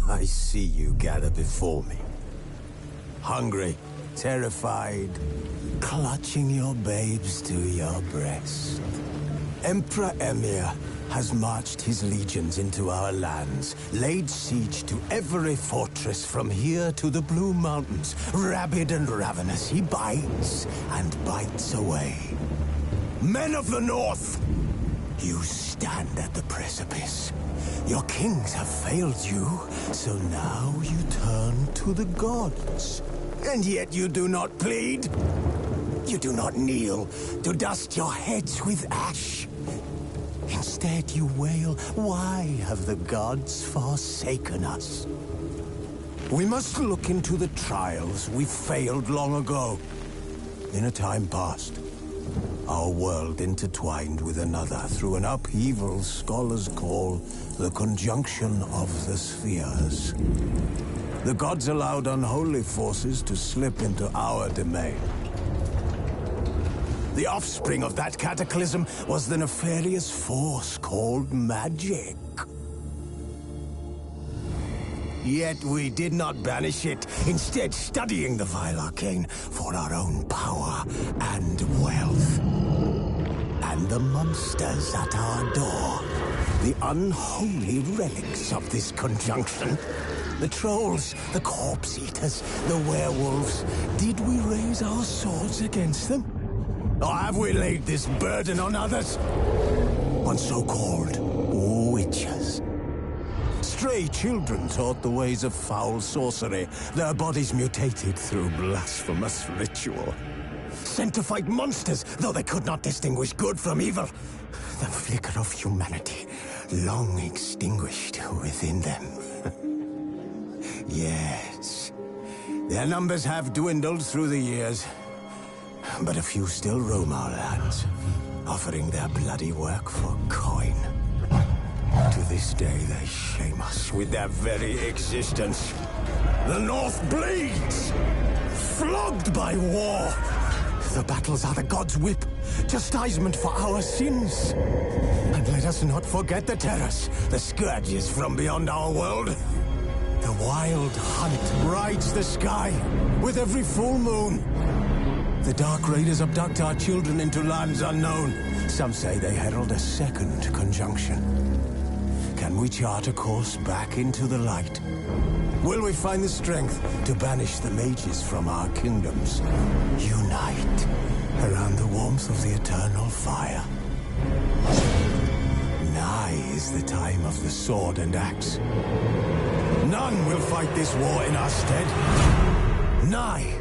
I see you gather before me. Hungry, terrified, clutching your babes to your breast. Emperor Emir has marched his legions into our lands, laid siege to every fortress from here to the Blue Mountains. Rabid and ravenous, he bites and bites away. Men of the North, you stand at the precipice. Your kings have failed you, so now you turn to the gods. And yet you do not plead. You do not kneel to dust your heads with ash. Instead you wail, why have the gods forsaken us? We must look into the trials we failed long ago. In a time past, our world intertwined with another through an upheaval scholars call the conjunction of the spheres. The gods allowed unholy forces to slip into our domain. The offspring of that cataclysm was the nefarious force called magic. Yet we did not banish it, instead studying the vile arcane for our own power and wealth. And the monsters at our door, the unholy relics of this conjunction. The trolls, the corpse-eaters, the werewolves. Did we raise our swords against them? Or have we laid this burden on others? On so-called witches. Stray children taught the ways of foul sorcery, their bodies mutated through blasphemous ritual. Sent to fight monsters, though they could not distinguish good from evil. The flicker of humanity, long extinguished within them. Yes, their numbers have dwindled through the years, but a few still roam our lands, offering their bloody work for coin. To this day, they shame us with their very existence. The North bleeds, flogged by war. The battles are the gods' whip, chastisement for our sins. And let us not forget the terrors, the scourges from beyond our world. The wild hunt rides the sky with every full moon. The Dark Raiders abduct our children into lands unknown. Some say they herald a second conjunction. Can we chart a course back into the light? Will we find the strength to banish the mages from our kingdoms? Unite around the warmth of the eternal fire. Nigh is the time of the sword and axe. None will fight this war in our stead. Nigh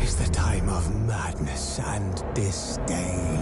is the time of madness and disdain.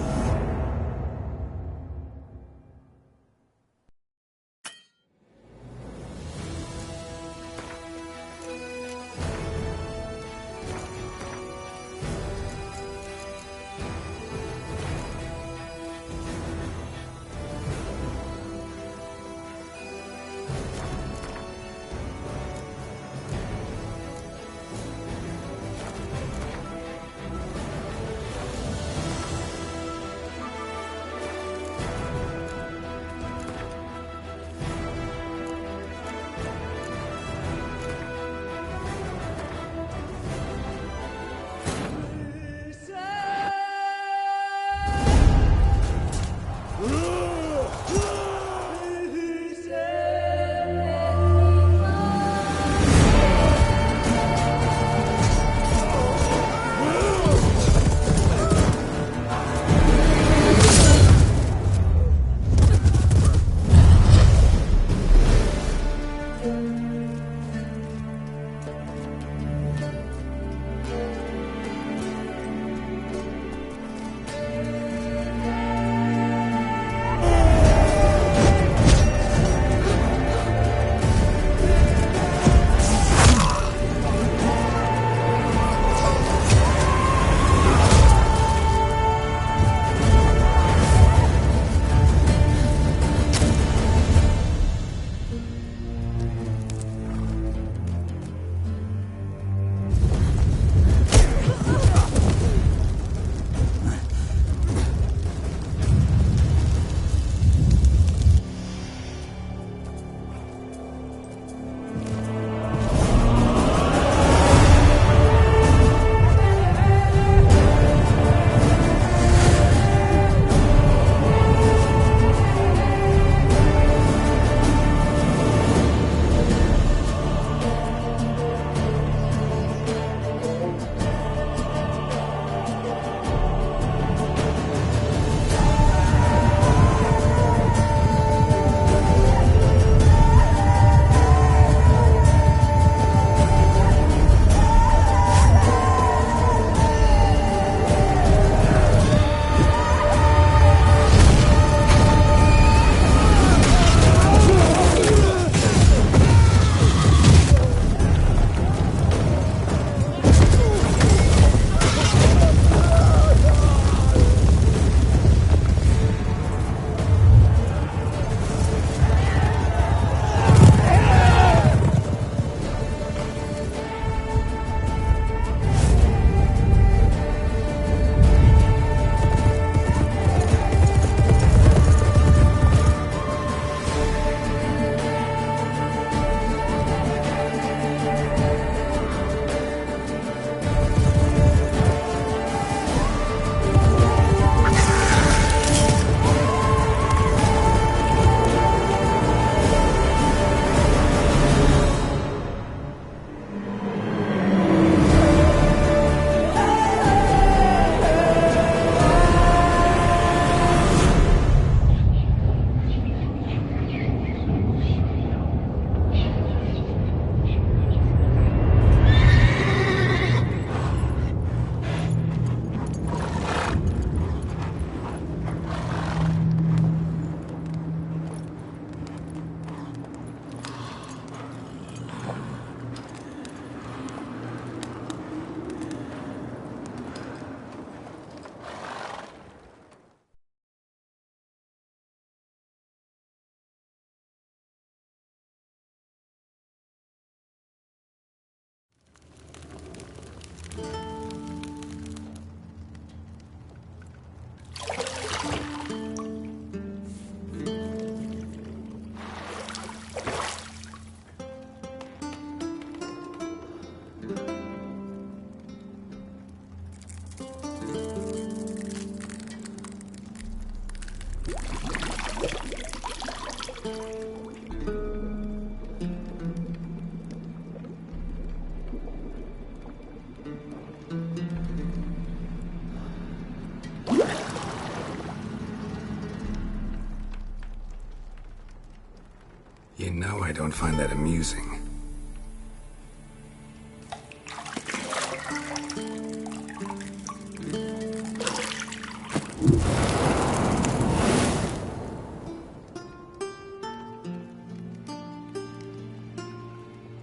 know I don't find that amusing.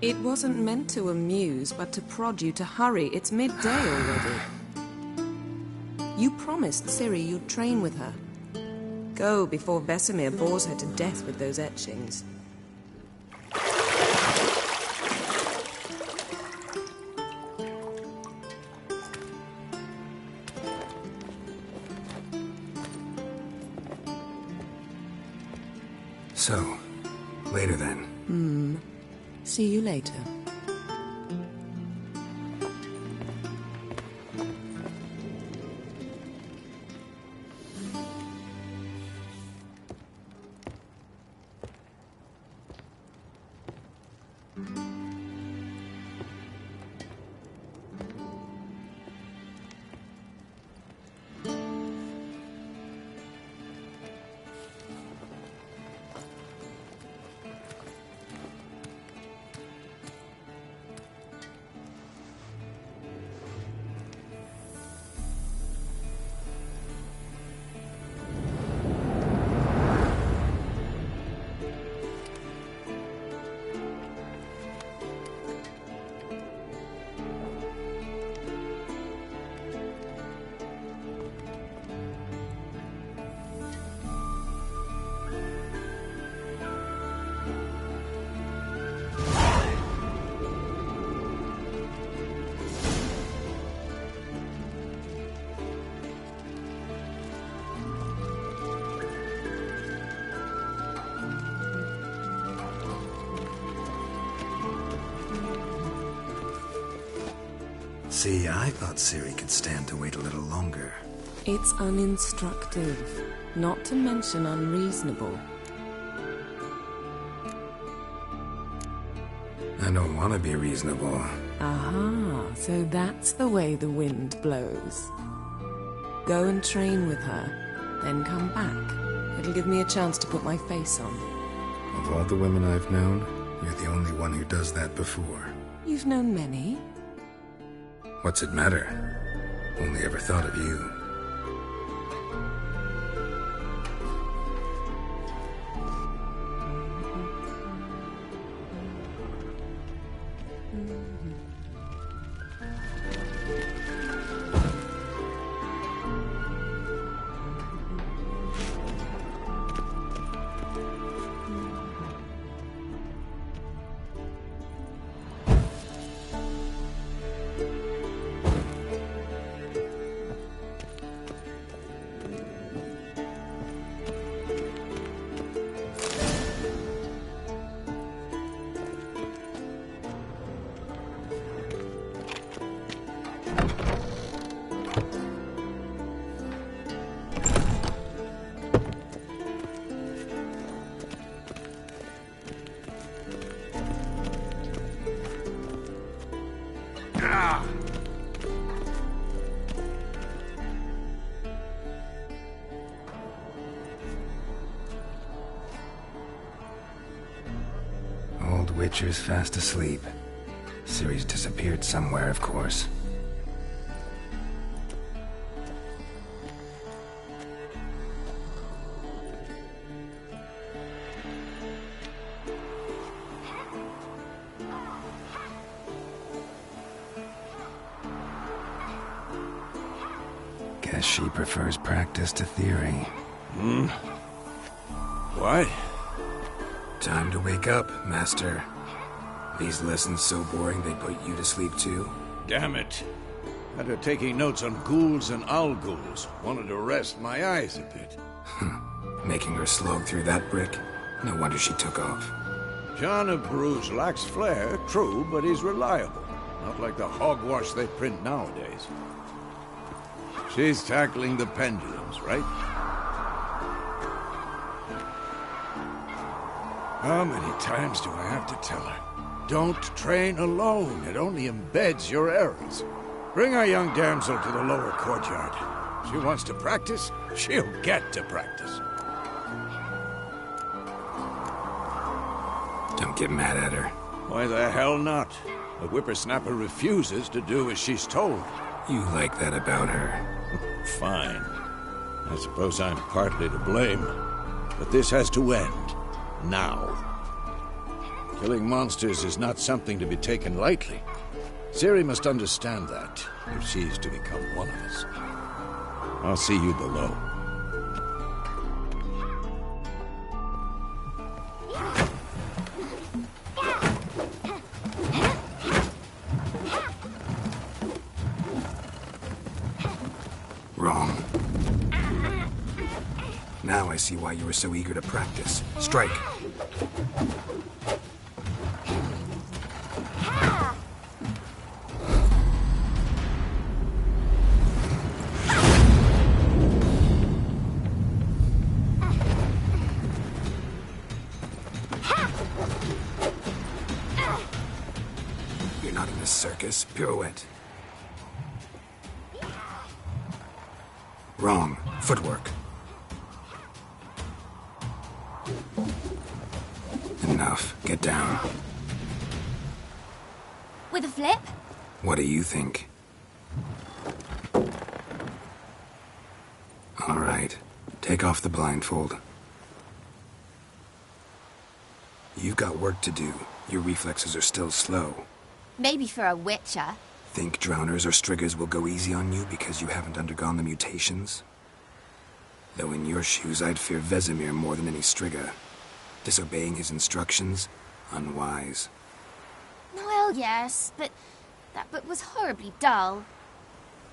It wasn't meant to amuse, but to prod you to hurry. It's midday already. You promised Ciri you'd train with her. Go before Vesemir bores her to death with those etchings. So, later then. See you later. See, I thought Ciri could stand to wait a little longer. It's uninstructive, not to mention unreasonable. I don't want to be reasonable. Aha, so that's the way the wind blows. Go and train with her, then come back. It'll give me a chance to put my face on. Of all the women I've known, you're the only one who does that before. You've known many. What's it matter? Only ever thought of you. Old Witcher's fast asleep. Ciri's disappeared somewhere, of course. Guess she prefers practice to theory. What? Time to wake up, Master. These lessons so boring they put you to sleep too? Damn it. After taking notes on ghouls and owl-ghouls, wanted to rest my eyes a bit. Making her slog through that brick? No wonder she took off. John of Bruges lacks flair, true, but he's reliable. Not like the hogwash they print nowadays. She's tackling the pendulums, right? How many times do I have to tell her? Don't train alone. It only embeds your errors. Bring our young damsel to the lower courtyard. She wants to practice, she'll get to practice. get mad at her. Why the hell not? The whippersnapper refuses to do as she's told. You like that about her. Fine. I suppose I'm partly to blame. But this has to end. Now. Killing monsters is not something to be taken lightly. Ciri must understand that, if she's to become one of us. I'll see you below. Wrong. Now I see why you were so eager to practice. Strike. You're not in this circus. Pirouette. Wrong. Footwork. Enough. Get down. With a flip? What do you think? All right. Take off the blindfold. You've got work to do. Your reflexes are still slow. Maybe for a witcher. Think drowners or striggers will go easy on you because you haven't undergone the mutations? Though in your shoes, I'd fear Vesemir more than any strigger. Disobeying his instructions? Unwise. Well, yes, but that book was horribly dull.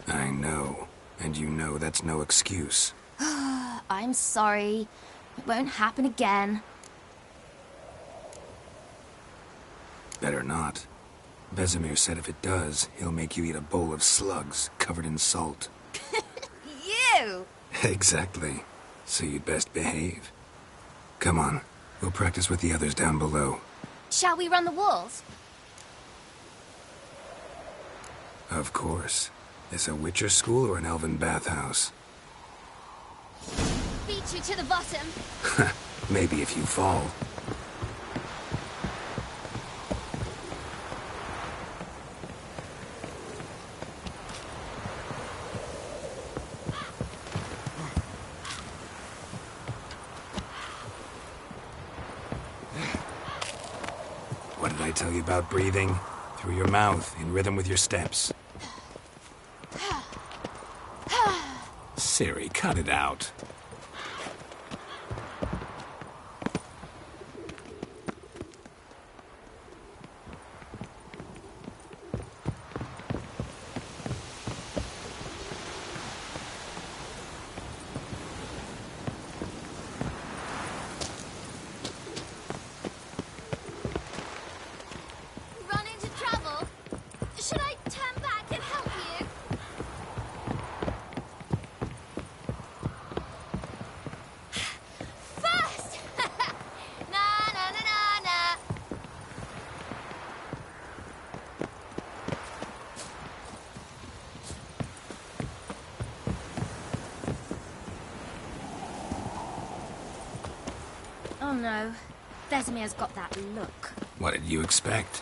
I know. And you know that's no excuse. I'm sorry. It won't happen again. Better not. Vesemir said if it does, he'll make you eat a bowl of slugs covered in salt. You! Exactly. So you'd best behave. Come on. We'll practice with the others down below. Shall we run the walls? Of course. Is a Witcher school or an elven bathhouse? Beat you to the bottom. Maybe if you fall. What did I tell you about breathing? Through your mouth, in rhythm with your steps. Ciri, cut it out. Run into trouble? Should I turn back and help you? First! Na na na na na. Oh no. Vesemir's got that look. What did you expect?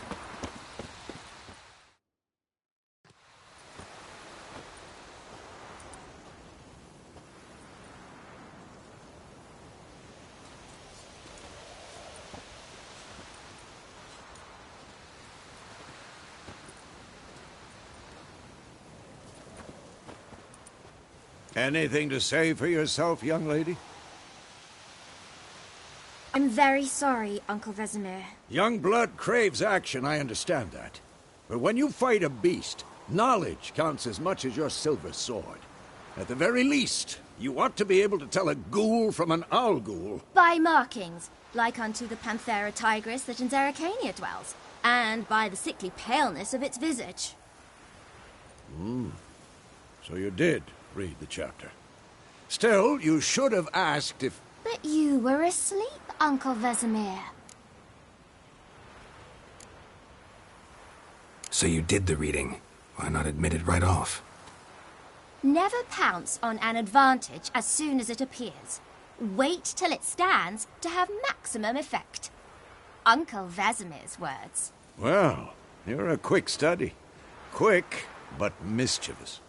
Anything to say for yourself, young lady? I'm very sorry, Uncle Vesemir. Young blood craves action, I understand that. But when you fight a beast, knowledge counts as much as your silver sword. At the very least, you ought to be able to tell a ghoul from an owl ghoul. By markings, like unto the Panthera tigris that in Zerrikania dwells, and by the sickly paleness of its visage. So you did read the chapter. Still, you should have asked if... But you were asleep, Uncle Vesemir. So you did the reading. Why not admit it right off? Never pounce on an advantage as soon as it appears. Wait till it stands to have maximum effect. Uncle Vesemir's words. Well, you're a quick study. Quick, but mischievous.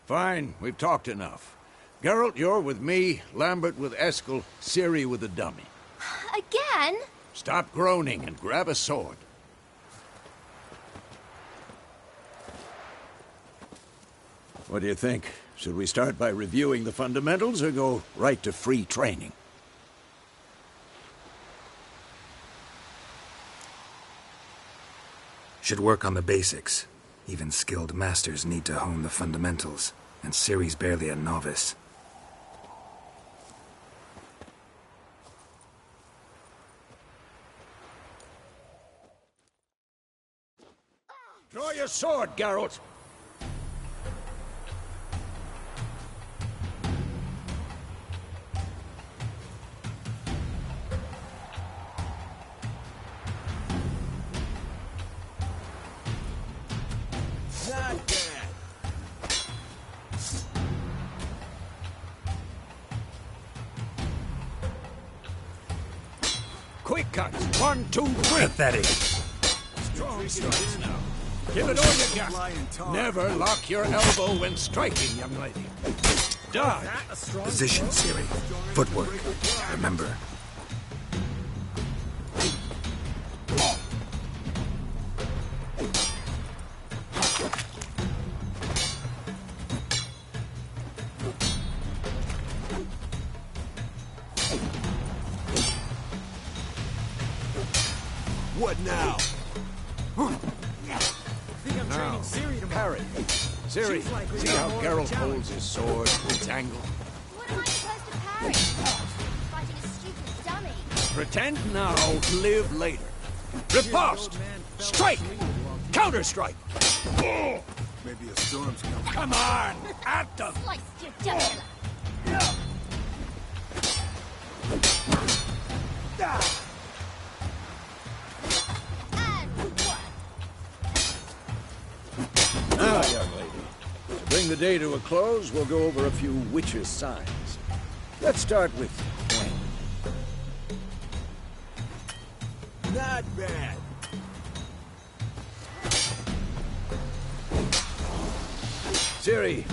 Fine, we've talked enough. Geralt, you're with me, Lambert with Eskel, Ciri with the dummy. Again? Stop groaning and grab a sword. What do you think? Should we start by reviewing the fundamentals or go right to free training? Should work on the basics. Even skilled masters need to hone the fundamentals, and Ciri's barely a novice. Draw your sword, Geralt! Not bad. Quick cuts! 1, 2, 3! Pathetic. Strong strikes now. Give it all you got. Never lock your elbow when striking, young lady. Dodge! Position, Ciri. Footwork. Remember. What now? Now, parry. Ciri, see how Geralt holds his sword, its angle? What am I supposed to parry? Fighting a stupid dummy. Pretend now, live later. Riposte! Strike! Counter-strike! Oh, Maybe a storm's coming. come on! At them! Sliced your jugular. And what? Now, young lady, to bring the day to a close, we'll go over a few witches' signs. Let's start with Gwen. Not bad. Ciri,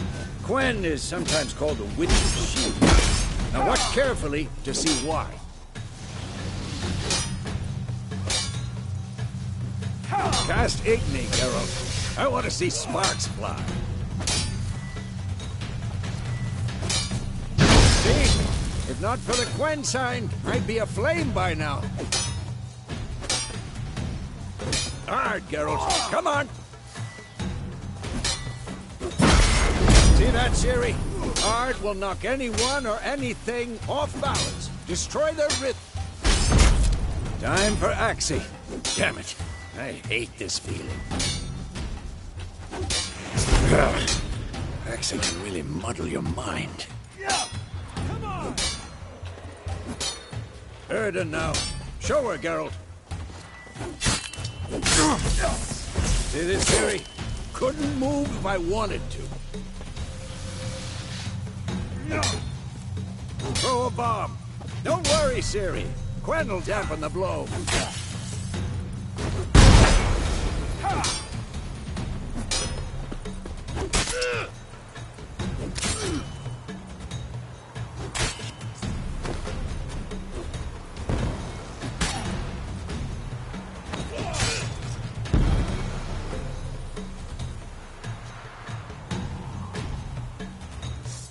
Gwen is sometimes called the witch's shield. Now watch carefully to see why. Cast Igni, Geralt. I want to see sparks fly. See? If not for the Gwen sign, I'd be aflame by now. Hard, Geralt. Come on! See that, Ciri? Ard will knock anyone or anything off balance. Destroy their rhythm. Time for Axie. Damn it. I hate this feeling. Axie can really muddle your mind. Come on! Erden now. Show her, Geralt. See this, Ciri? Couldn't move if I wanted to. Throw a bomb. Don't worry, Ciri. Gwen will dampen the blow.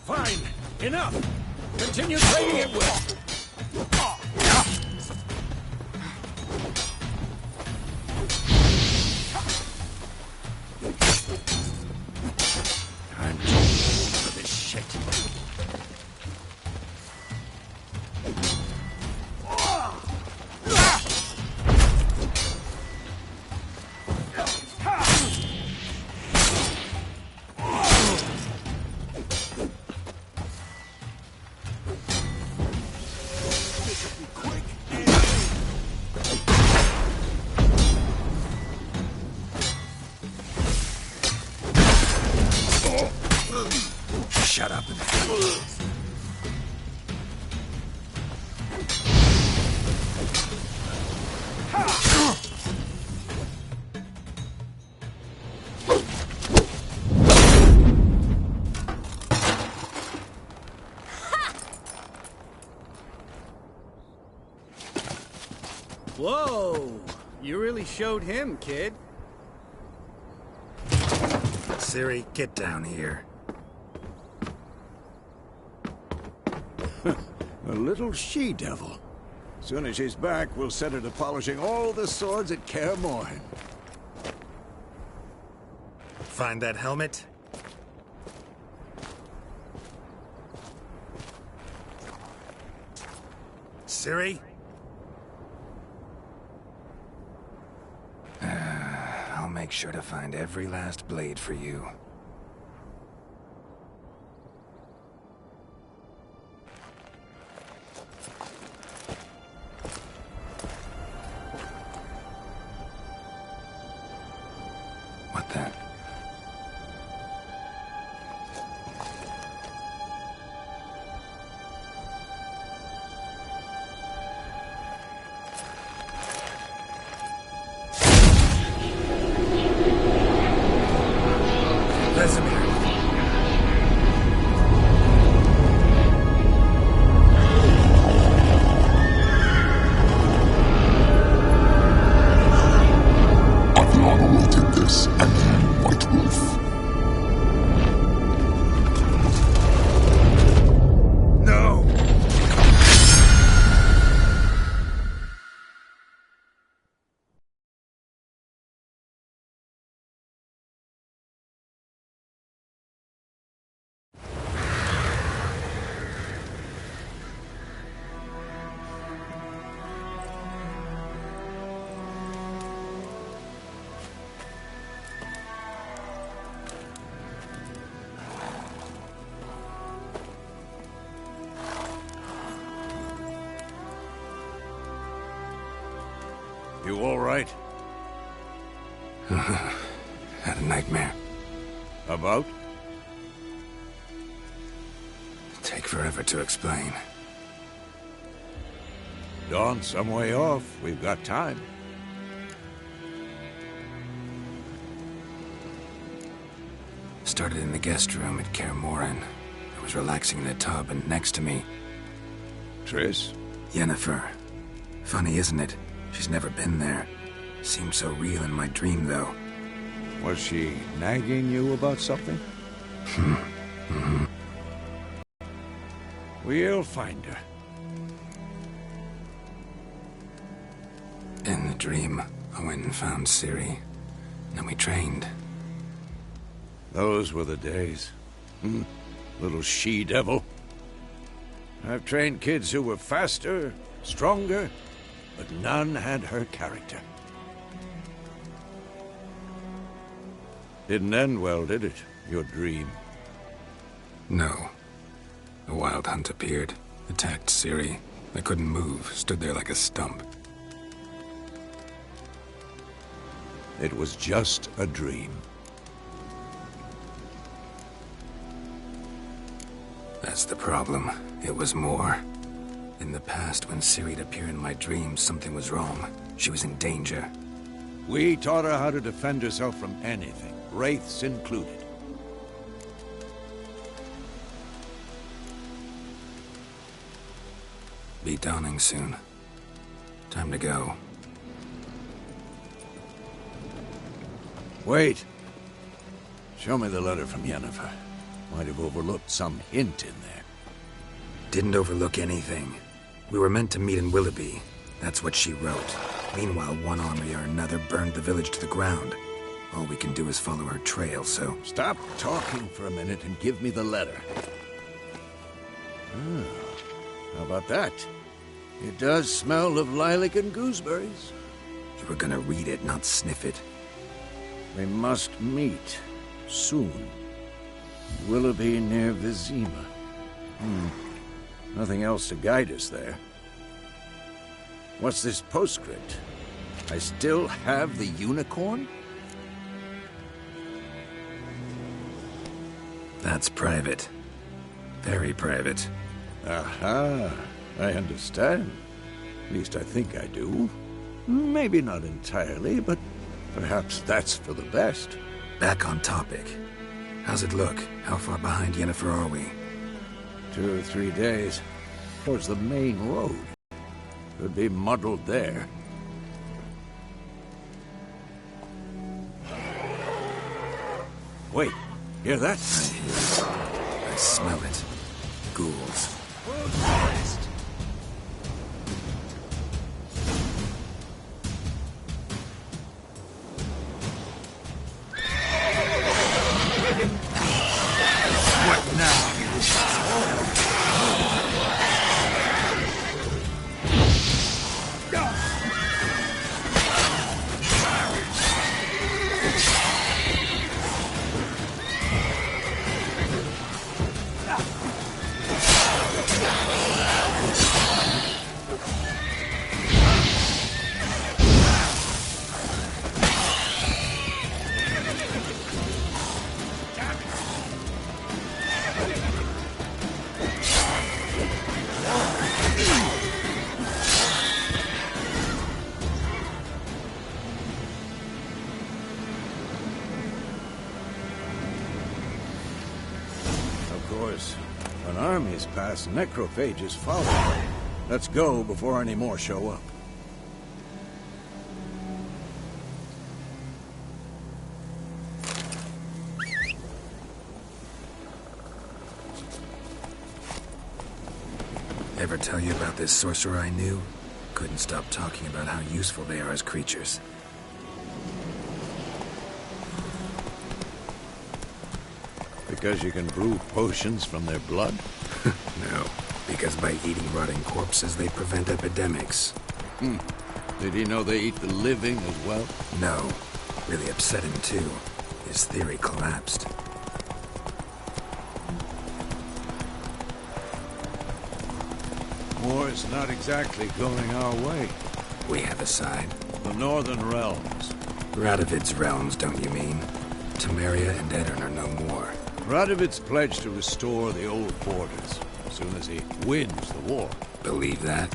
Fine. Enough. Continue trading it with. I'm too old for this shit. Shut up and Whoa! You really showed him, kid. Ciri, get down here. A little she-devil. Soon as she's back, we'll set her to polishing all the swords at Kaer Morhen. Find that helmet? Ciri? I'll make sure to find every last blade for you. What the? You all right? Had a nightmare. About? Take forever to explain. Dawn's some way off. We've got time. Started in the guest room at Kaer Morhen. I was relaxing in a tub, and next to me... Triss? Yennefer. Funny, isn't it? She's never been there. Seemed so real in my dream, though. Was she nagging you about something? We'll find her. In the dream, I went and found Ciri. Then we trained. Those were the days. Little she-devil. I've trained kids who were faster, stronger, but none had her character. Didn't end well, did it? Your dream? No. A wild hunt appeared, attacked Ciri. I couldn't move, stood there like a stump. It was just a dream. That's the problem. It was more. In the past, when Ciri'd appear in my dreams, something was wrong. She was in danger. We taught her how to defend herself from anything, wraiths included. Be dawning soon. Time to go. Wait. Show me the letter from Yennefer. Might have overlooked some hint in there. Didn't overlook anything. We were meant to meet in Willoughby. That's what she wrote. Meanwhile, one army or another burned the village to the ground. All we can do is follow her trail, so... Stop talking for a minute and give me the letter. How about that? It does smell of lilac and gooseberries. You were gonna read it, not sniff it. We must meet. Soon. Willoughby near Vizima. Nothing else to guide us there. What's this postscript? I still have the unicorn? That's private. Very private. Aha, I understand. At least I think I do. Maybe not entirely, but perhaps that's for the best. Back on topic. How's it look? How far behind Yennefer are we? 2 or 3 days. Towards the main road. Could be muddled there. Wait, hear that? I hear it. I smell it. Ghouls. What now? When armies pass, necrophages follow. Let's go before any more show up. Ever tell you about this sorcerer I knew? Couldn't stop talking about how useful they are as creatures. Because you can brew potions from their blood? No, because by eating rotting corpses, they prevent epidemics. Did he know they eat the living as well? No. Really upset him, too. His theory collapsed. War's not exactly going our way. We have a side. The Northern Realms. Radovid's realms, don't you mean? Temeria and Edirn are no more. Radovid's pledged to restore the old borders as soon as he wins the war. Believe that?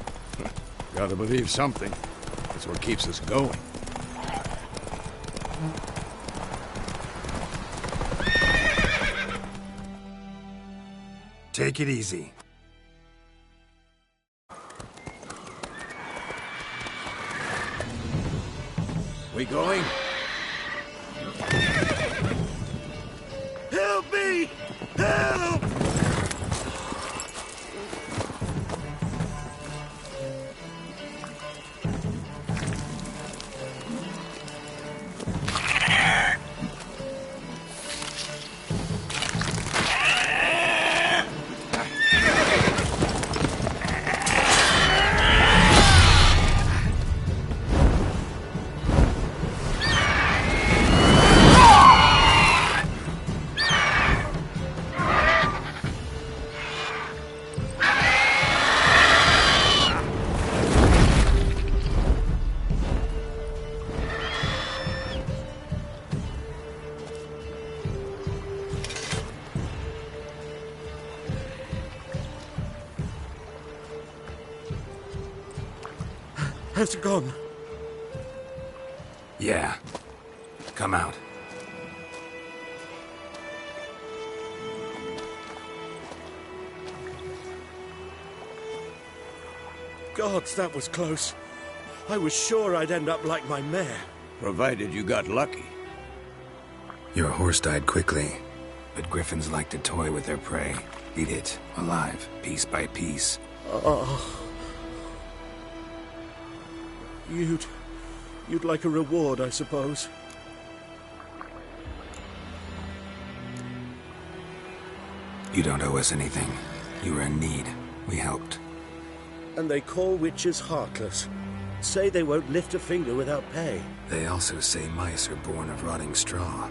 Gotta believe something. That's what keeps us going. Take it easy. We going? Help me! Help! Has it gone? Yeah. Come out. Gods, that was close. I was sure I'd end up like my mare. Provided you got lucky. Your horse died quickly, but griffins like to toy with their prey. Eat it, alive, piece by piece. Oh. You'd like a reward, I suppose. You don't owe us anything. You were in need. We helped. And they call witches heartless. Say they won't lift a finger without pay. They also say mice are born of rotting straw.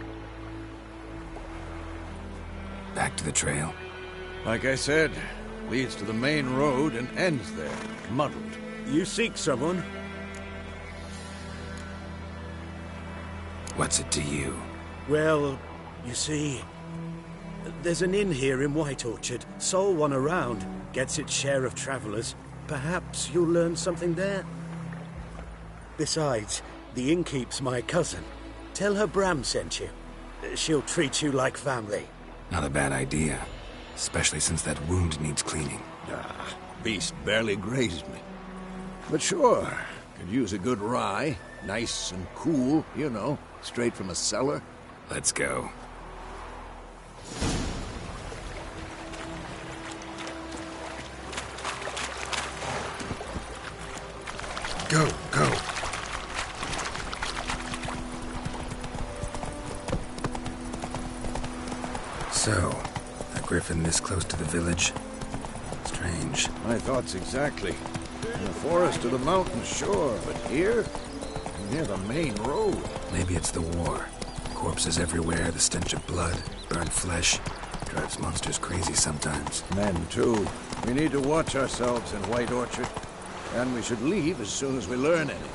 Back to the trail. Like I said, leads to the main road and ends there, muddled. You seek someone? What's it to you? Well, you see, there's an inn here in White Orchard. Sole one around. Gets its share of travelers. Perhaps you'll learn something there. Besides, the innkeep's my cousin. Tell her Bram sent you. She'll treat you like family. Not a bad idea. Especially since that wound needs cleaning. Beast barely grazed me. But sure, could use a good rye. Nice and cool, you know, straight from a cellar. Let's go. Go, go. So, a griffin this close to the village? Strange. My thoughts exactly. In the forest or the mountain, sure, but here? Near the main road. Maybe it's the war. Corpses everywhere, the stench of blood, burned flesh. Drives monsters crazy sometimes. Men, too. We need to watch ourselves in White Orchard. And we should leave as soon as we learn anything.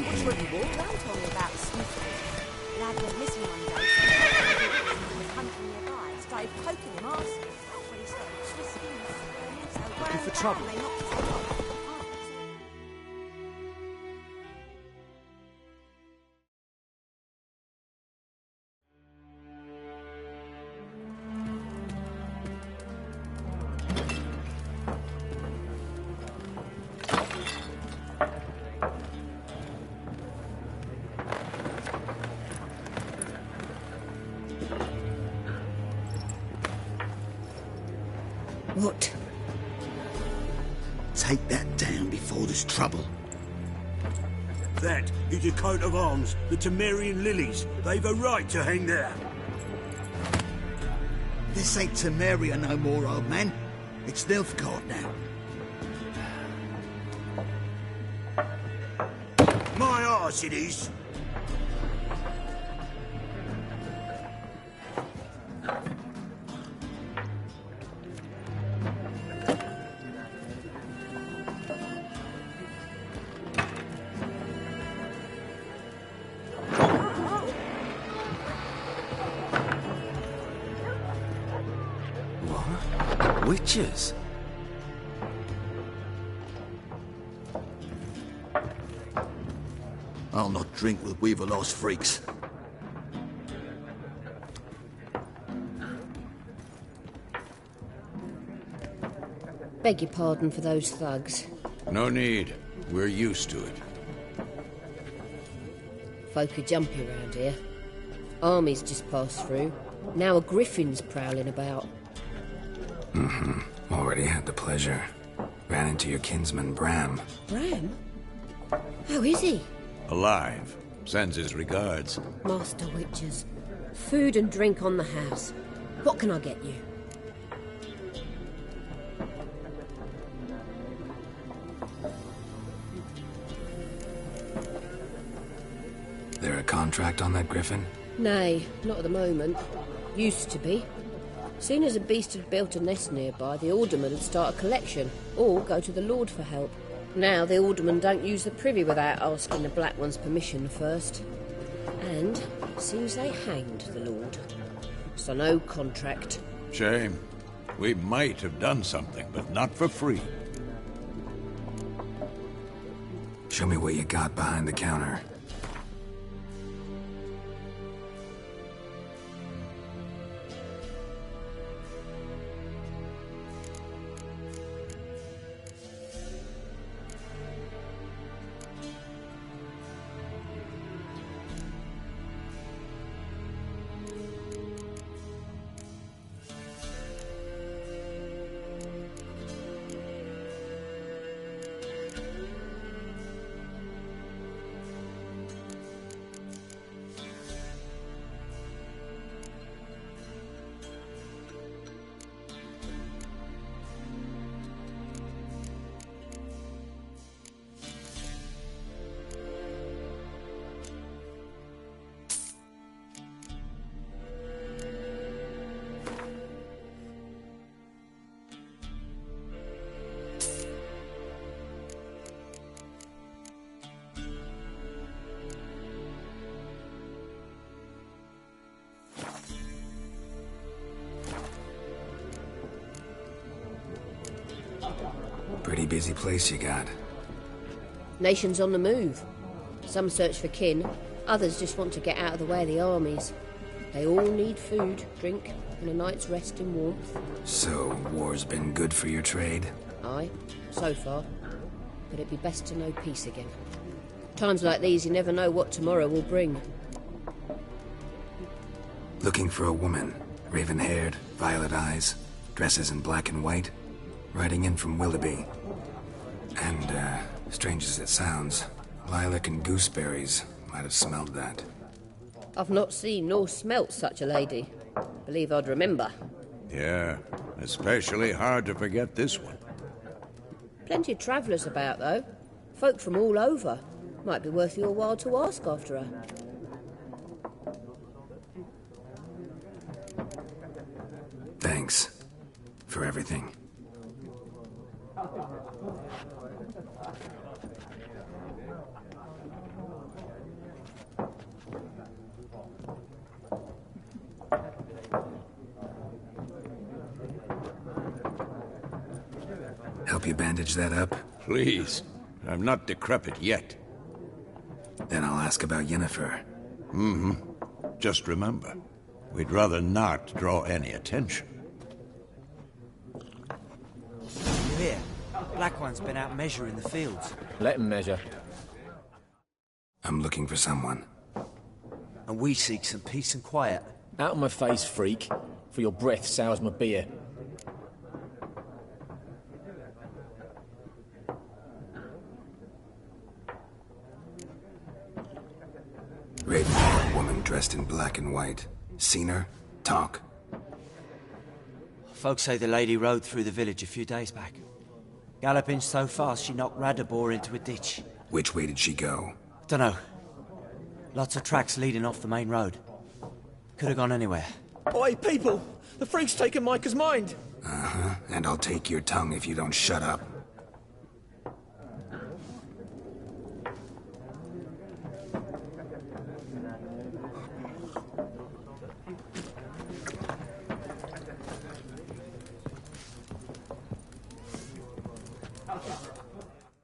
Which one you walked around told me about Swiftly. Lad went missing one day, so he was hunting nearby, started poking him arse. When he started twisting his so Looking for trouble? they knocked his head off. What? Take that down before there's trouble. That is a coat of arms, the Temerian lilies. They've a right to hang there. This ain't Temeria no more, old man. It's Nilfgaard now. My arse it is. Witches? I'll not drink with Weaver-lost freaks. Beg your pardon for those thugs. No need. We're used to it. Folk are jumpy around here. Armies just passed through. Now a griffin's prowling about. Already had the pleasure. Ran into your kinsman, Bram. Bram? How is he? Alive. Sends his regards. Master Witches. Food and drink on the house. What can I get you? There a contract on that griffin? Nay, not at the moment. Used to be. Soon as a beast had built a nest nearby, the alderman would start a collection, or go to the Lord for help. Now the aldermen don't use the privy without asking the Black One's permission first. And seems they hanged the Lord. So no contract. Shame. We might have done something, but not for free. Show me what you got behind the counter. Pretty busy place you got. Nations on the move. Some search for kin, others just want to get out of the way of the armies. They all need food, drink, and a night's rest and warmth. So, war's been good for your trade? Aye, so far. But it'd be best to know peace again. Times like these, you never know what tomorrow will bring. Looking for a woman. Raven-haired, violet eyes, dresses in black and white. Riding in from Willoughby. And, strange as it sounds, lilac and gooseberries might have smelled that. I've not seen nor smelt such a lady. Believe I'd remember. Yeah, especially hard to forget this one. Plenty of travellers about, though. Folk from all over. Might be worth your while to ask after her. Thanks for everything. Help you bandage that up? Please. I'm not decrepit yet. Then I'll ask about Yennefer. Mm-hmm. Just remember, we'd rather not draw any attention. You hear? Black One's been out measuring the fields. Let him measure. I'm looking for someone. And we seek some peace and quiet. Out of my face, freak. For your breath sours my beer. Raven-haired woman dressed in black and white. Seen her? Talk. Folks say the lady rode through the village a few days back. Galloping so fast she knocked Radabor into a ditch. Which way did she go? Dunno. Lots of tracks leading off the main road. Could have gone anywhere. Oi, people! The freak's taken Micah's mind! Uh-huh. And I'll take your tongue if you don't shut up.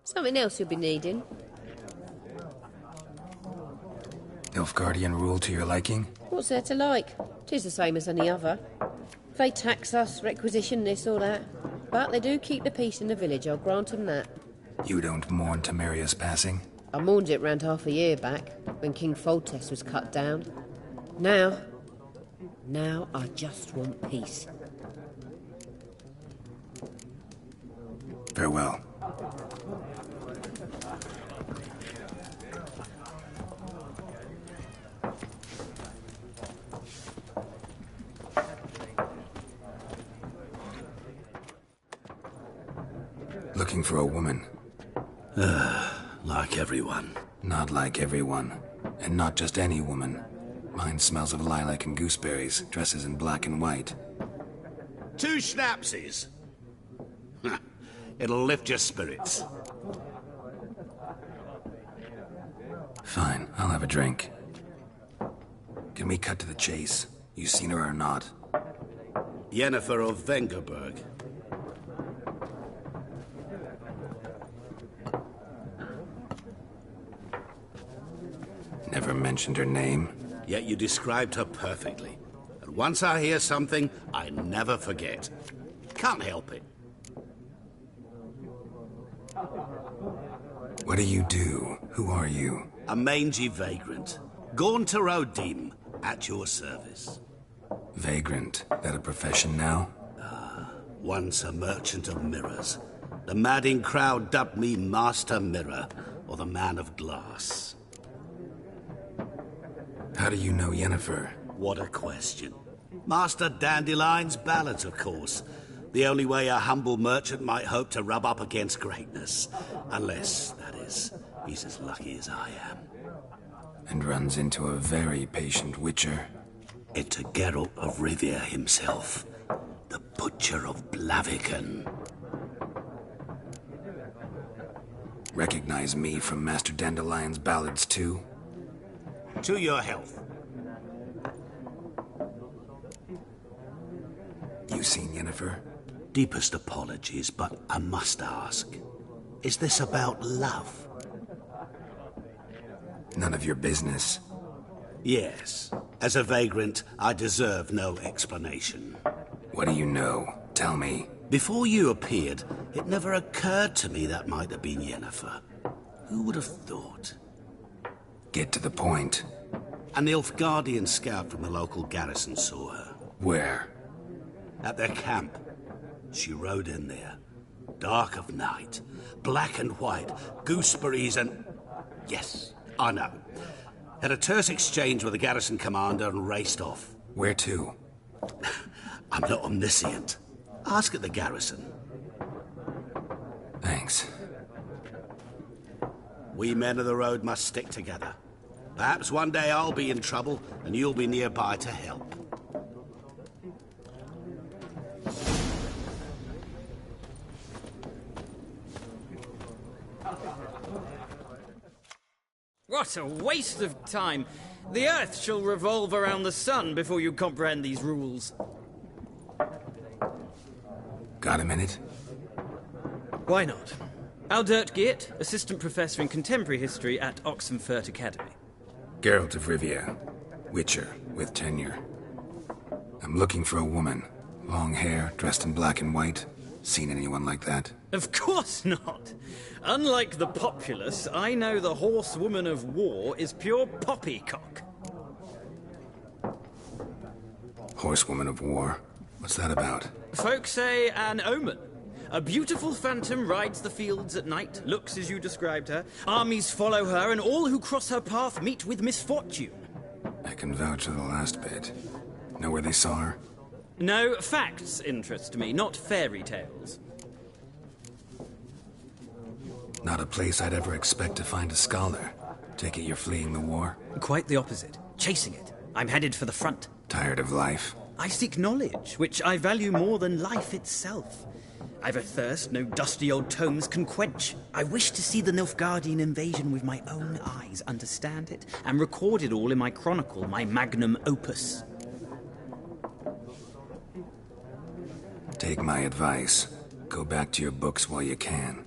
Something else you'll be needing. Nilfgaardian rule to your liking? What's there to like? 'Tis the same as any other. They tax us, requisition this or that. But they do keep the peace in the village, I'll grant 'em that. You don't mourn Temeria's passing? I mourned it round half a year back, when King Foltest was cut down. Now I just want peace. Farewell. Looking for a woman. Like everyone. Not like everyone. And not just any woman. Mine smells of lilac and gooseberries, dresses in black and white. 2 schnapsies. It'll lift your spirits. Fine, I'll have a drink. Can we cut to the chase? You seen her or not? Yennefer of Vengerberg. Never mentioned her name. Yet you described her perfectly. And once I hear something, I never forget. Can't help it. What do you do? Who are you? A mangy vagrant. Gone to Rodim, at your service. Vagrant. That a profession now? Once a merchant of mirrors. The madding crowd dubbed me Master Mirror, or the Man of Glass. How do you know Yennefer? What a question. Master Dandelion's ballads, of course. The only way a humble merchant might hope to rub up against greatness. Unless, that is, he's as lucky as I am. And runs into a very patient witcher. Into Geralt of Rivia himself. The Butcher of Blaviken. Recognize me from Master Dandelion's ballads, too? To your health. You seen Yennefer? Deepest apologies, but I must ask. Is this about love? None of your business. Yes. As a vagrant, I deserve no explanation. What do you know? Tell me. Before you appeared, it never occurred to me that might have been Yennefer. Who would have thought? Get to the point. A Nilfgaardian scout from the local garrison saw her. Where? At their camp. She rode in there. Dark of night. Black and white. Gooseberries and... Yes, I know. Had a terse exchange with the garrison commander and raced off. Where to? I'm not omniscient. Ask at the garrison. Thanks. We men of the road must stick together. Perhaps one day I'll be in trouble and you'll be nearby to help. What a waste of time. The Earth shall revolve around the sun before you comprehend these rules. Got a minute? Why not? Aldert Geert, Assistant Professor in Contemporary History at Oxenfurt Academy. Geralt of Rivia, Witcher, with tenure. I'm looking for a woman. Long hair, dressed in black and white. Seen anyone like that? Of course not. Unlike the populace, I know the horsewoman of war is pure poppycock. Horsewoman of war? What's that about? Folk say an omen. A beautiful phantom rides the fields at night, looks as you described her. Armies follow her, and all who cross her path meet with misfortune. I can vouch for the last bit. Know where they saw her? No, facts interest me, not fairy tales. Not a place I'd ever expect to find a scholar. Take it you're fleeing the war? Quite the opposite. Chasing it. I'm headed for the front. Tired of life? I seek knowledge, which I value more than life itself. I've a thirst no dusty old tomes can quench. I wish to see the Nilfgaardian invasion with my own eyes, understand it, and record it all in my chronicle, my magnum opus. Take my advice. Go back to your books while you can.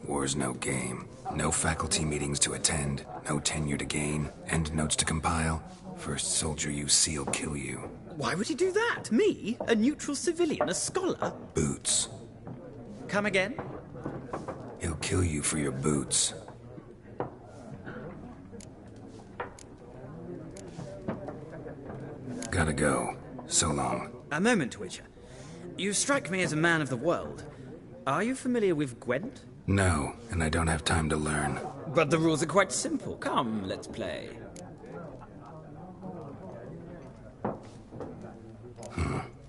War's no game. No faculty meetings to attend. No tenure to gain. End notes to compile. First soldier you see'll kill you. Why would he do that? Me? A neutral civilian? A scholar? Boots. Come again? He'll kill you for your boots. Gotta go. So long. A moment, Witcher. You strike me as a man of the world. Are you familiar with Gwent? No, and I don't have time to learn. But the rules are quite simple. Come, let's play.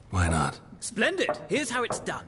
Why not? Splendid. Here's how it's done.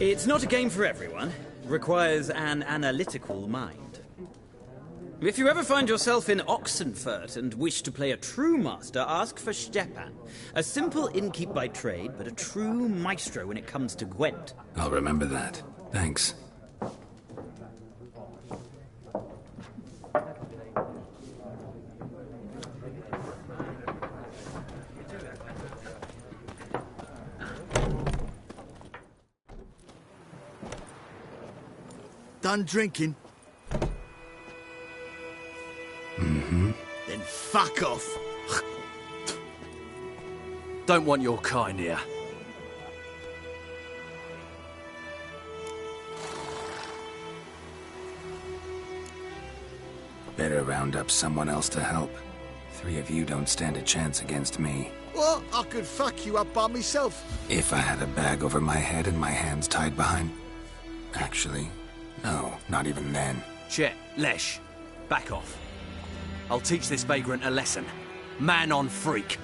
It's not a game for everyone. Requires an analytical mind. If you ever find yourself in Oxenfurt and wish to play a true master, ask for Stepan. A simple innkeep by trade, but a true maestro when it comes to Gwent. I'll remember that. Thanks. Done drinking? Mm-hmm. Then fuck off. Don't want your kind here. Better round up someone else to help. 3 of you don't stand a chance against me. Well, I could fuck you up by myself. If I had a bag over my head and my hands tied behind... Actually, no, not even then. Chet, Lesh, back off. I'll teach this vagrant a lesson. Man on freak.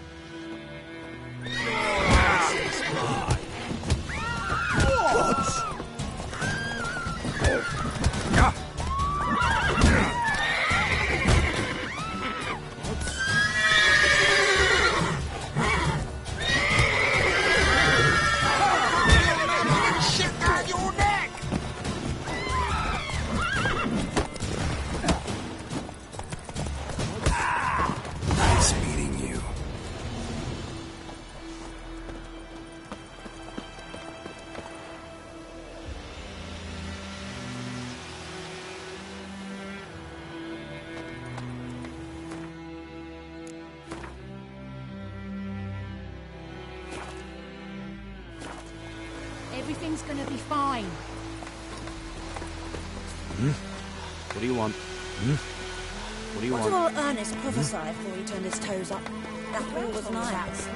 Everything's gonna be fine. What do you want? What do you What want? did old Ernest prophesy before he turned his toes up? That wall was nice.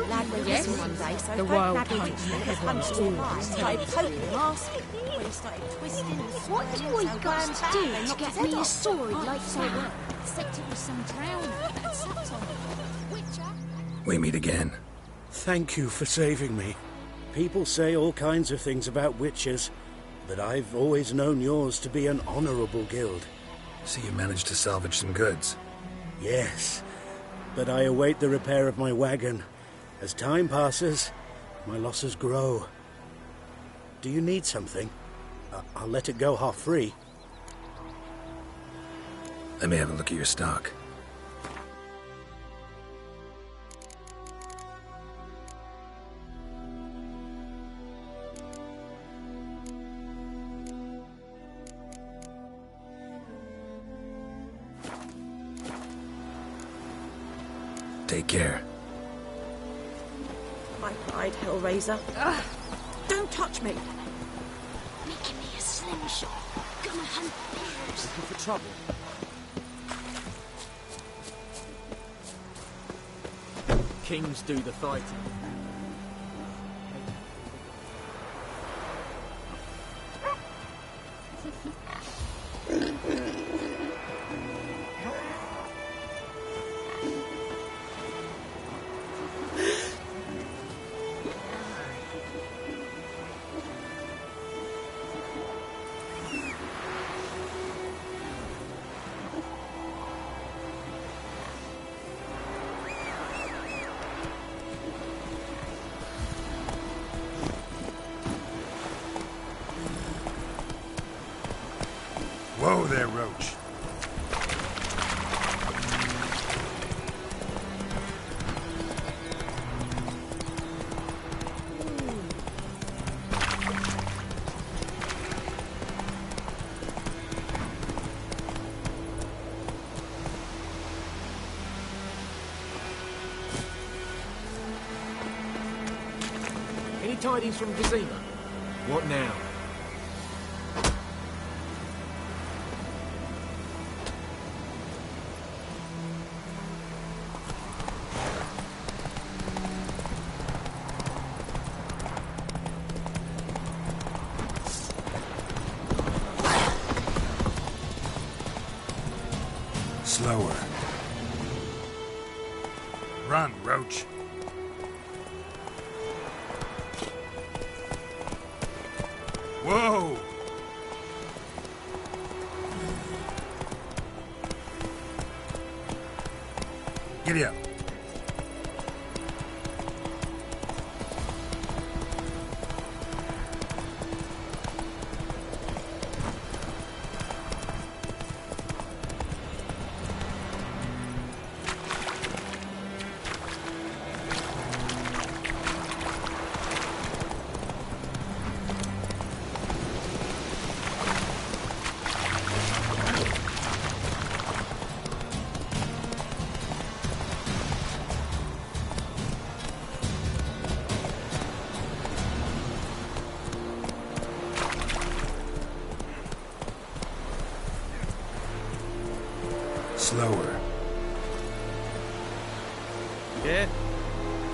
Lad went missing one day, so The wild hunt his hunch to his started poking him, asking. When he started twisting and What do you guys do to get me a sword like that? Except it was some drowner that sat on it. Witcher. We meet again. Thank you for saving me. People say all kinds of things about witches, but I've always known yours to be an honorable guild. So you managed to salvage some goods? Yes, but I await the repair of my wagon. As time passes, my losses grow. Do you need something? I'll let it go half-free. Let me have a look at your stock. Take care. My pride, Hellraiser. Don't touch me. Making me a slingshot. Gonna hunt bears. Looking for trouble? Kings do the fighting. Whoa there, Roach. Any tidings from Vizima? What now? Slower. Run, Roach. Whoa! Giddy up. Slower. Yeah?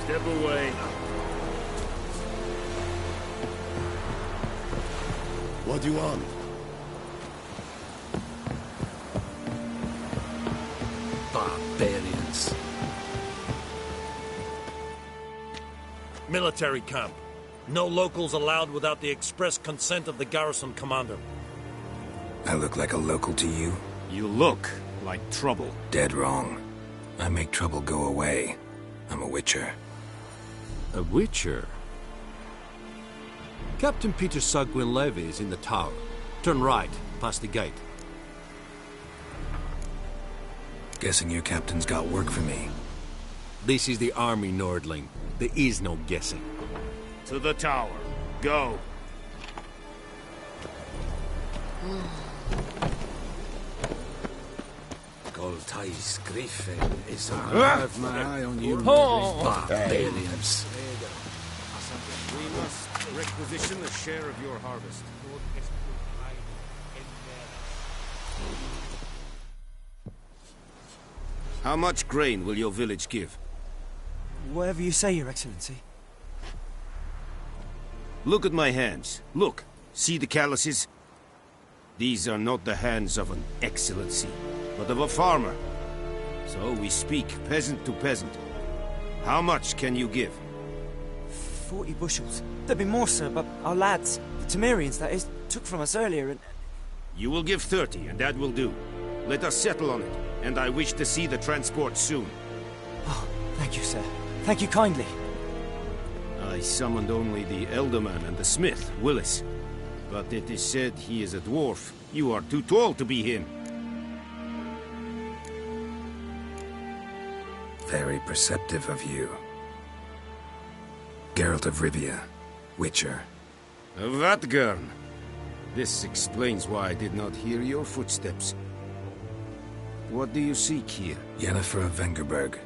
Step away. What do you want? Barbarians. Military camp. No locals allowed without the express consent of the garrison commander. I look like a local to you? You look like trouble. Dead wrong. I make trouble go away. I'm a witcher. A witcher? Captain Peter Sagwin Levy is in the tower. Turn right, past the gate. Guessing your captain's got work for me. This is the army, Nordling. There is no guessing. To the tower. Go. Goltai's Griffin is I have my eye on you, barbarians. We must requisition a share of your harvest. How much grain will your village give? Whatever you say, Your Excellency. Look at my hands. Look. See the calluses? These are not the hands of an excellency, but of a farmer. So we speak peasant to peasant. How much can you give? 40 bushels. There'd be more, sir, but our lads, the Temerians, that is, took from us earlier and... You will give 30, and that will do. Let us settle on it, and I wish to see the transport soon. Oh, thank you, sir. Thank you kindly. I summoned only the Elderman and the smith, Willis. But it is said he is a dwarf. You are too tall to be him. Very perceptive of you. Geralt of Rivia, Witcher. Vatgern. This explains why I did not hear your footsteps. What do you seek here? Yennefer of Vengerberg.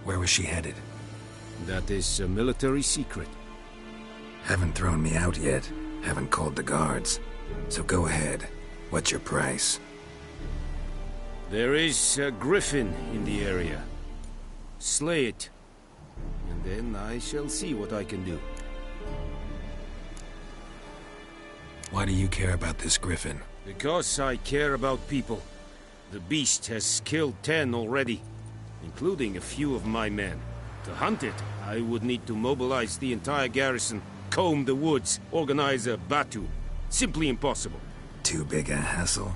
Where was she headed? That is a military secret. Haven't thrown me out yet. Haven't called the guards. So go ahead. What's your price? There is a griffin in the area. Slay it. And then I shall see what I can do. Why do you care about this griffin? Because I care about people. The beast has killed 10 already, including a few of my men. To hunt it, I would need to mobilize the entire garrison, comb the woods, organize a batu. Simply impossible. Too big a hassle?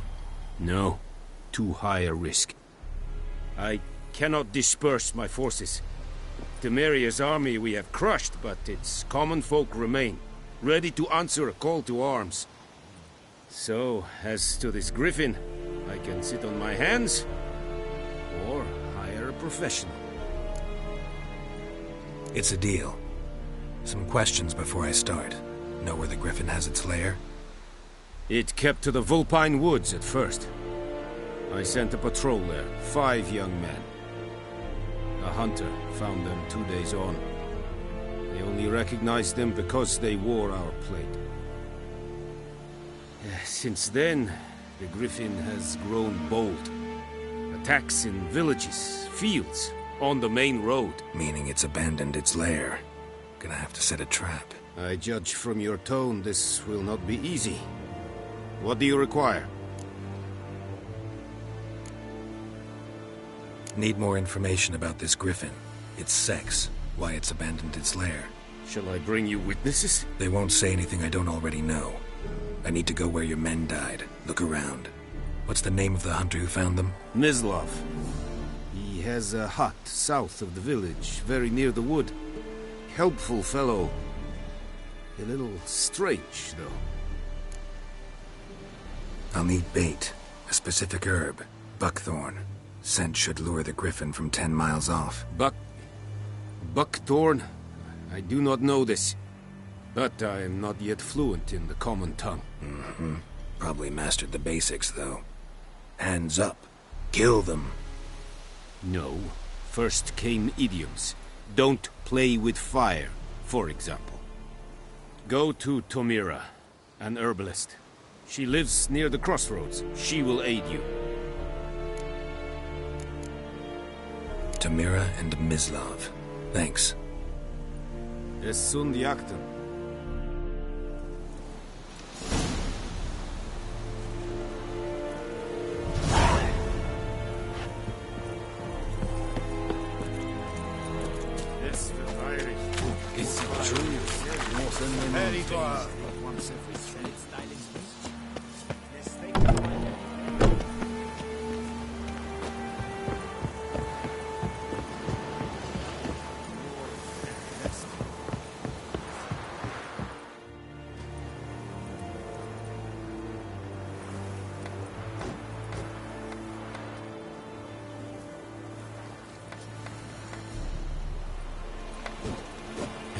No. Too high a risk. I cannot disperse my forces. Temeria's army we have crushed, but its common folk remain, ready to answer a call to arms. So, as to this griffin, I can sit on my hands, or hire a professional. It's a deal. Some questions before I start. Know where the griffin has its lair? It kept to the Vulpine Woods at first. I sent a patrol there, 5 young men. A hunter found them 2 days on. They only recognized them because they wore our plate. Since then, the griffin has grown bold. Attacks in villages, fields, on the main road. Meaning it's abandoned its lair. Gonna have to set a trap. I judge from your tone this will not be easy. What do you require? Need more information about this griffin. Its sex, why it's abandoned its lair. Shall I bring you witnesses? They won't say anything I don't already know. I need to go where your men died. Look around. What's the name of the hunter who found them? Mislov. He has a hut south of the village, very near the wood. Helpful fellow. A little strange, though. I'll need bait. A specific herb. Buckthorn. Scent should lure the griffin from 10 miles off. Buckthorn? I do not know this. But I am not yet fluent in the common tongue. Mm-hmm. Probably mastered the basics, though. Hands up. Kill them. No. First came idioms. Don't play with fire, for example. Go to Tomira, an herbalist. She lives near the crossroads. She will aid you. Tomira and Mislov. Thanks. Es sunt jagten. Es verweilig. Ist true. Very good. Once every three.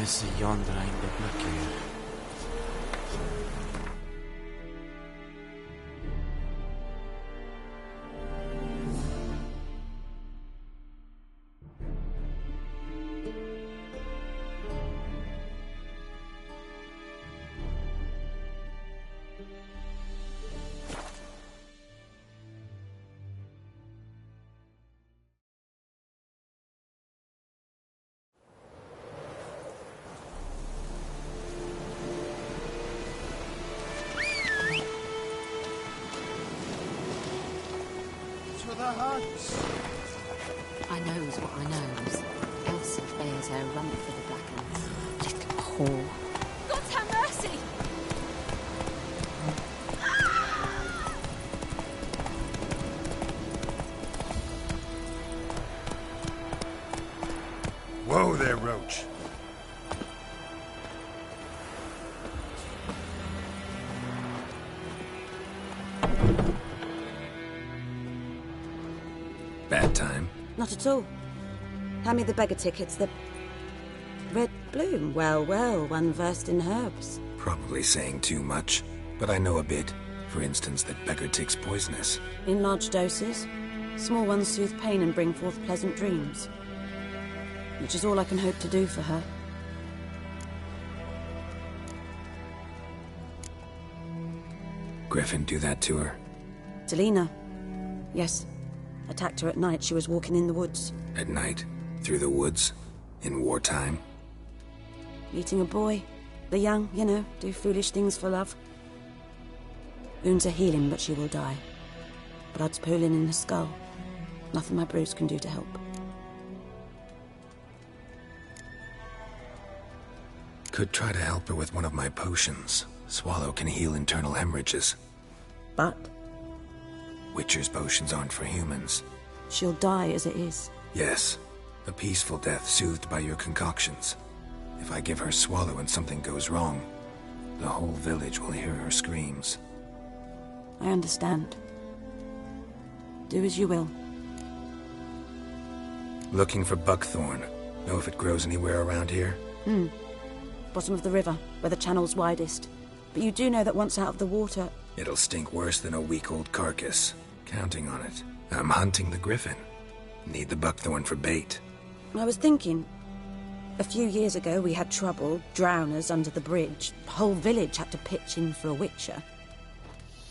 Esse yonder ainda bloqueia. I knows what I knows. Elsa bears her rump for the Blackens. Little whore. God have mercy! Whoa there, Roach. Bad time? Not at all. Hand me the beggar tickets, the red bloom. Well, well, one versed in herbs. Probably saying too much, but I know a bit. For instance, that beggar tick's poisonous. In large doses. Small ones soothe pain and bring forth pleasant dreams. Which is all I can hope to do for her. Griffin do that to her? Delina. Yes. Attacked her at night. She was walking in the woods. At night? Through the woods? In wartime? Meeting a boy. The young, you know, do foolish things for love. Wounds are healing, but she will die. Blood's pooling in the skull. Nothing my brews can do to help. Could try to help her with one of my potions. Swallow can heal internal hemorrhages. But? Witcher's potions aren't for humans. She'll die as it is. Yes. A peaceful death soothed by your concoctions. If I give her Swallow and something goes wrong, the whole village will hear her screams. I understand. Do as you will. Looking for buckthorn. Know if it grows anywhere around here? Bottom of the river, where the channel's widest. But you do know that once out of the water... It'll stink worse than a week-old carcass. Counting on it. I'm hunting the griffin. Need the buckthorn for bait. I was thinking... A few years ago we had trouble, drowners under the bridge. The whole village had to pitch in for a witcher.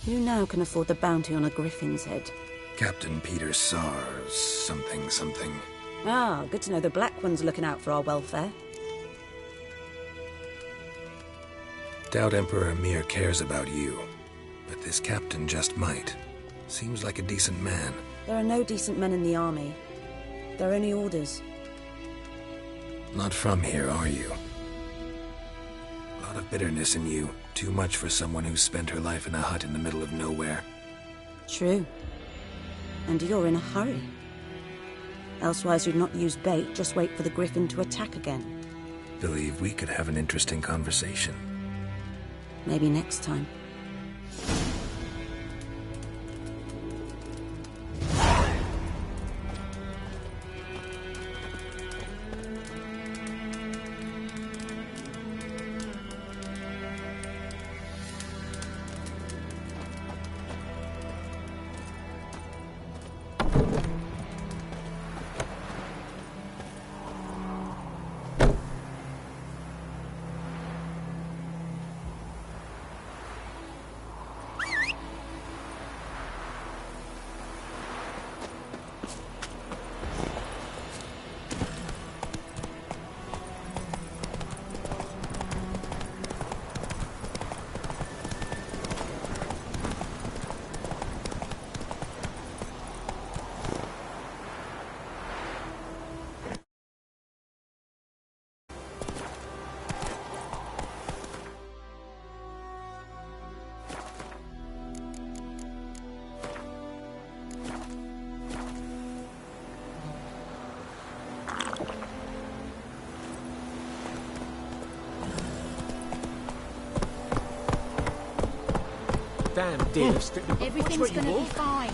Who now can afford the bounty on a griffin's head? Captain Peter Sars, something. Ah, good to know the Black One's looking out for our welfare. Doubt Emperor Emir cares about you. But this captain just might. Seems like a decent man. There are no decent men in the army. They're only orders. Not from here, are you? lot of bitterness in you. Too much for someone who spent her life in a hut in the middle of nowhere. True. And you're in a hurry. Elsewise you'd not use bait, just wait for the griffin to attack again. Believe we could have an interesting conversation. Maybe next time. Damn dear. Everything's gonna be fine.